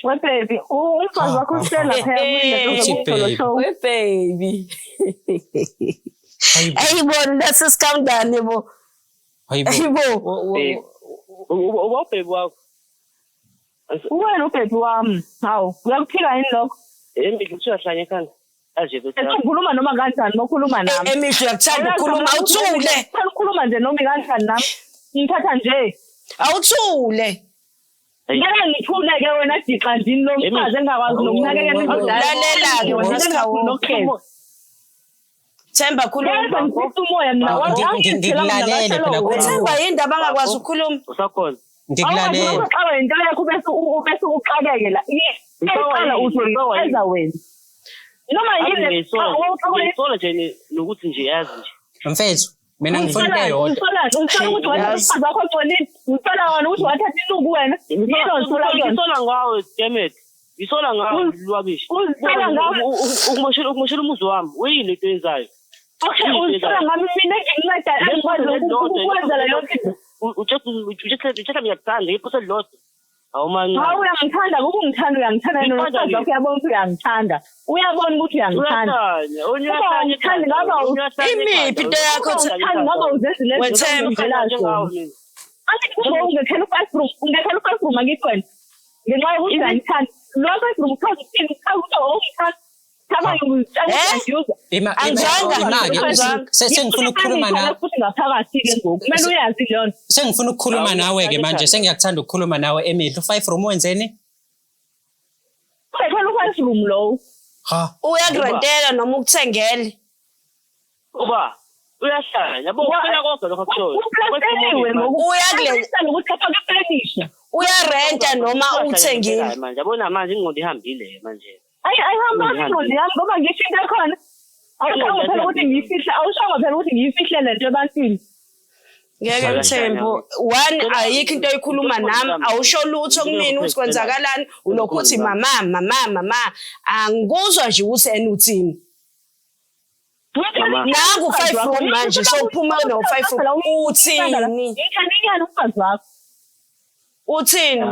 We baby, umfazi wakho usela phela we baby. Ayibona lasesikamndane bo. Ayibo. Ubabheki wakho. Wena ubheki wami. Hawu, uyakuphika yini lokho? Emihle usuyahlanya ekhanda. Aje bese. Ukhuluma noma kanjani mokhuluma nami? Emihle uyakuthanda ukukhuluma awuthule. Ukhuluma nje noma kanjani nami. Ngithatha nje. Awuthule. Ngeke ngithule-ke wena dixa ndini lo mfazi engakwazi nokunakekela indodana. Lalela-ke wena Sikhawu. Themba khuluma. Umoya mina ngikulalele phela Themba yindaba angakwazi ukukhuluma. Usakhona. Ngikulalele. Xa wena yakho bese uxakeke la. Iqala uzoyenza wena. Noma yini ngisola nje nokuthi nje yazi nje. Mfethu, mina ngifuna into eyodwa. Usola ukuthi umfazi wakho ogcolile. Usola wona ukuthi wathatha inuku wena. Ngisola ngawe Demet. Ngisola ngawe Lwabishi. Usola ngawe. Ukumoshela umuzi wami. Uyini into yenzayo? Okay, usola ngami mina nginceda angikwazi ukwenza leyo nto. Uthetha mina kuthanda iphutha lodwa. Hawu manje. Hawu uyangithanda kuba ungithanda uyangithanda nomfazi wakho uyabona ukuthi uyangithanda. Uyabona ukuthi uyangithanda. Uyangithanda ngaba imiphi into yakho ngaba uzenzile Wethemba. Angithi kuba ungekhela u5 room, ungekhela u5 room akithi wena. Ngenxa yokuthi uyangithanda. Lo 5 room uchaza ukuthi ungithanda. Sengifuna ukukhuluma nawe. Kumele uyazi leyo nto. Sengifuna ukukhuluma nawe-ke manje, sengiyakuthanda ukukhuluma nawe Emihle. U5 room wenzeni? Ukhona u5 room lowo. Ha. Uyakurentela noma ukuthengele. Uba uyahlala yabo uphela konke lokho akushoyo. Uyarenta noma uthengile. Manje yabona manje ingqondo ihambile manje. Ayihamba ingqondo yami ngoba ngisho into ekhona. Awushongo phela ukuthi ngiyifihla, awushongo phela ukuthi ngiyifihla lento ebantwini. Ngeke Mthembu, one ayikho into oyikhuluma nami, awusho lutho kumina ukuthi kwenzakalani, unokuthi mama. Angikuzwa nje ukuthi enuthini. Nangu 5 room manje sokuphuma no 5 room uthini? Ngithandikana umfazi wakho. Uthini?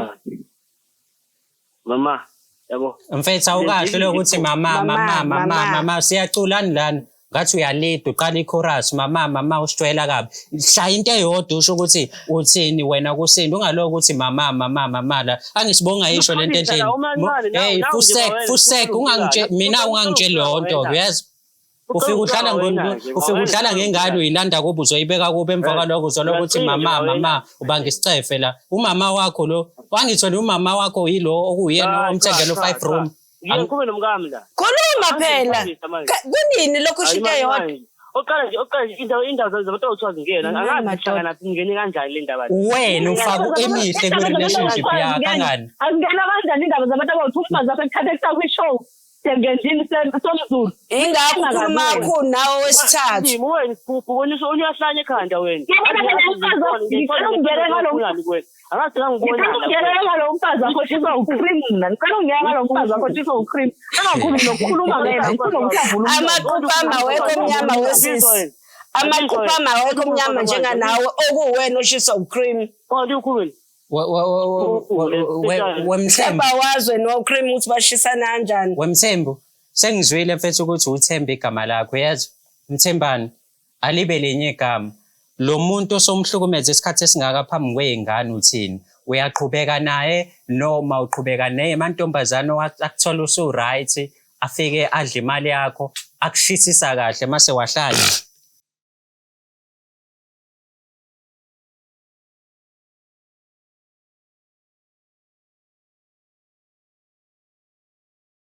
Mama yabo. Mfethu awukahle lokuthi mama siyaculani lana. Ngathi uyalida uqala ichorus mama usijwayela kabi. Hlaya into eyodwa usho ukuthi uthini wena kusindi ungaloku ukuthi mama la. Angisibonga yisho lento endlini. Hey fusek mina ungangitsheli lonto uyazi. Ufika udlala ngengane uyilanda kubo uzoyibeka kubo emva kwalokho uzoloku ukuthi mama ubanga isicefe la. Umama wakho lo wangithona umama wakho yilo okuyena omthengela u5 room. Ngikhuluma nomkami la. Khuluma phela. Kunini lokho usho into eyodwa? Oqala indawo zabantu awuthola ngena. Angazi hlangana ngene kanjani le ndaba. Wena ufaka Emihle ku relationship yakho kangani? Azingena kanjani indaba zabantu abawuthi umfazi wakho ekuthatha kwishow. Sengenzini somZulu. Ingakho ukhuluma kakhulu nawe wesithathu. Wena ubona uyahlanya ekhanda wena. Ngicela lo mfazi wakho shisa ucream mina. Ngicela ungiyeka lo mfazi wakho shisa ucream. Angakhulumi nokukhuluma ngeke ngifuna ukuhlambulula. Amaqupha awekho omnyama wesisi. Amaqupha awekho omnyama njenganawe okuwena oshisa ucream. Kodwa ukhuluma. Wemthembu wazwe no cream uthi bashisana kanjani. Wemthembu sengizwile mfethu ukuthi uThemba igama lakho yazi Mthembani alibe lenye igama lo muntu osomhlukumeza isikhathi esingaka phambi kwezingane uthini uyaqhubeka naye noma uqhubeka naye amantombazane akuthola usu right afike adle imali yakho akushisisa kahle mase wahlala